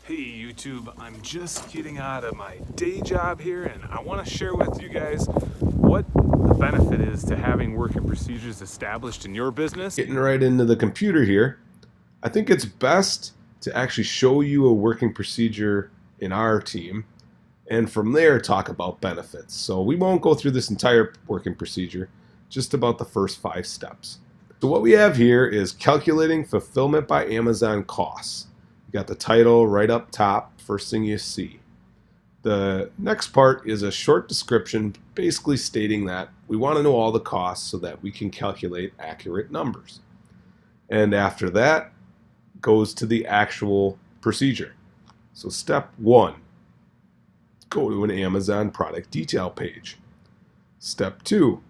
Hey YouTube, I'm just getting out of my day job here and I want to share with you guys what the benefit is to having working procedures established in your business. Getting right into the computer here, I think it's best to actually show you a working procedure in our team and from there talk about benefits. So we won't go through this entire working procedure, just about the first 5 steps. So what we have here is calculating fulfillment by Amazon costs. You got the title right up top, first thing you see. The next part is a short description basically stating that we want to know all the costs so that we can calculate accurate numbers. And after that goes to the actual procedure. So step 1, go to an Amazon product detail page. Step 2,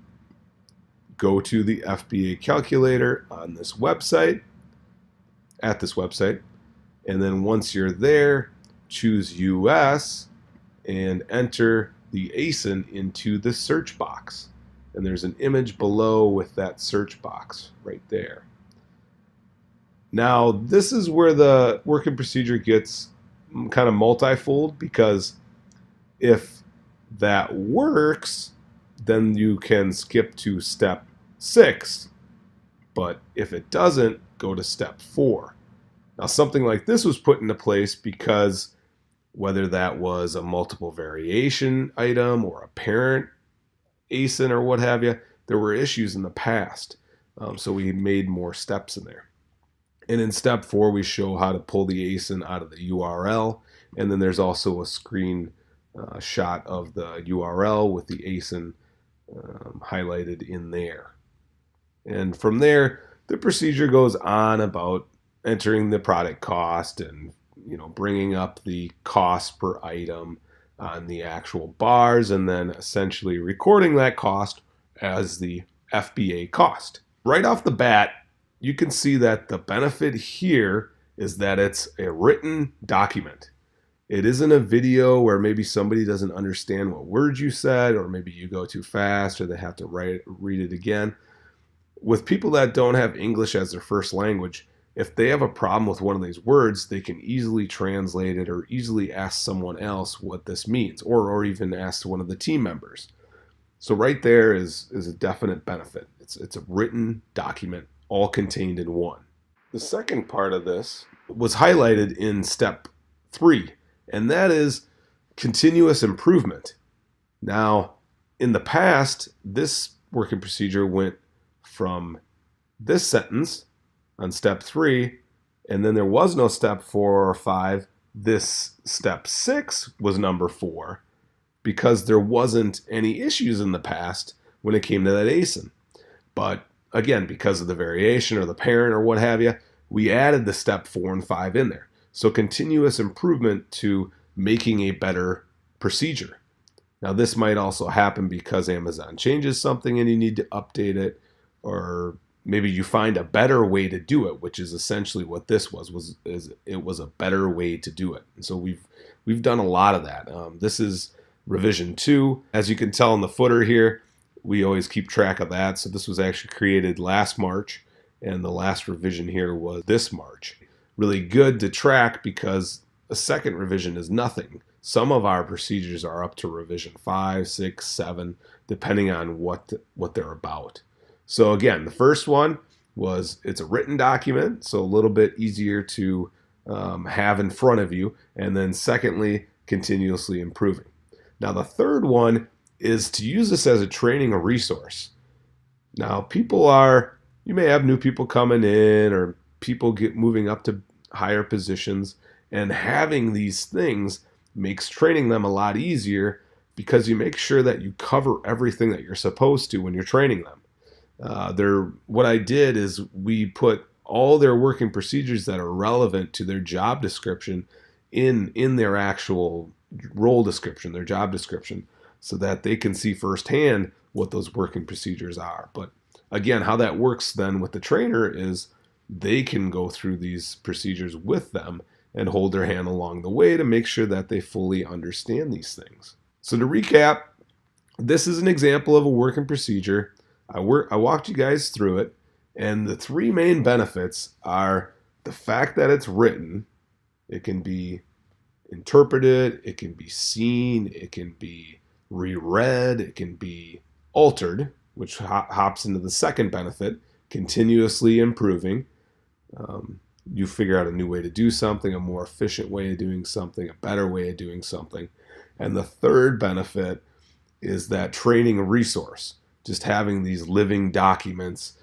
go to the FBA calculator on this website, at this website, and then once you're there, choose US and enter the ASIN into the search box. And there's an image below with that search box right there. Now, this is where the working procedure gets kind of multifold, because if that works, then you can skip to step 6. But if it doesn't, go to step 4. Now, something like this was put into place because whether that was a multiple variation item or a parent ASIN or what have you, there were issues in the past. So we made more steps in there. And in step 4, we show how to pull the ASIN out of the URL. And then there's also a screen shot of the URL with the ASIN highlighted in there. And from there, the procedure goes on about entering the product cost and bringing up the cost per item on the actual bars, and then essentially recording that cost as the FBA cost. Right off the bat, you can see that the benefit here is that it's a written document. It isn't a video where maybe somebody doesn't understand what words you said, or maybe you go too fast or they have to read it again. With people that don't have English as their first language, if they have a problem with one of these words, they can easily translate it or easily ask someone else what this means, or even ask one of the team members. So right there is a definite benefit. It's a written document, all contained in one. The second part of this was highlighted in step 3, and that is continuous improvement. Now, in the past, this working procedure went from this sentence on step 3, and then there was no step 4 or 5. This step 6 was number 4 because there wasn't any issues in the past when it came to that ASIN. But again, because of the variation or the parent or what have you, we added the step 4 and 5 in there. So continuous improvement to making a better procedure. Now, this might also happen because Amazon changes something and you need to update it, or maybe you find a better way to do it, which is essentially what this was it was a better way to do it. And so we've done a lot of that. This is revision 2. As you can tell in the footer here, we always keep track of that. So this was actually created last March, and the last revision here was this March. Really good to track because a second revision is nothing. Some of our procedures are up to revision 5, 6, 7, depending on what they're about. So again, the first one was it's a written document, so a little bit easier to have in front of you. And then secondly, continuously improving. Now the third one is to use this as a training or resource. Now you may have new people coming in, or people moving up to higher positions, and having these things makes training them a lot easier because you make sure that you cover everything that you're supposed to when you're training them. What I did is we put all their working procedures that are relevant to their job description in their actual role description, their job description, so that they can see firsthand what those working procedures are. But again, how that works then with the trainer is they can go through these procedures with them and hold their hand along the way to make sure that they fully understand these things. So to recap, this is an example of a working procedure. I walked you guys through it, and the 3 main benefits are the fact that it's written. It can be interpreted, it can be seen, it can be reread, it can be altered, which hops into the second benefit, continuously improving. You figure out a new way to do something, a more efficient way of doing something, a better way of doing something. And the third benefit is that training resource, just having these living documents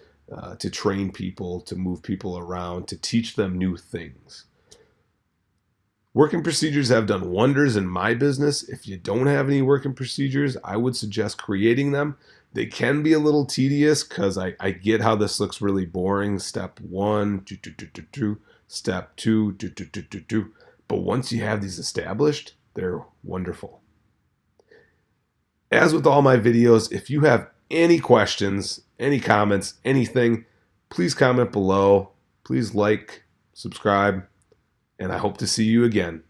to train people, to move people around, to teach them new things. Working procedures have done wonders in my business. If you don't have any working procedures, I would suggest creating them. They can be a little tedious because I get how this looks really boring. Step 1, step 2, but once you have these established, they're wonderful. As with all my videos, if you have any questions, any comments, anything, please comment below. Please like, subscribe, and I hope to see you again.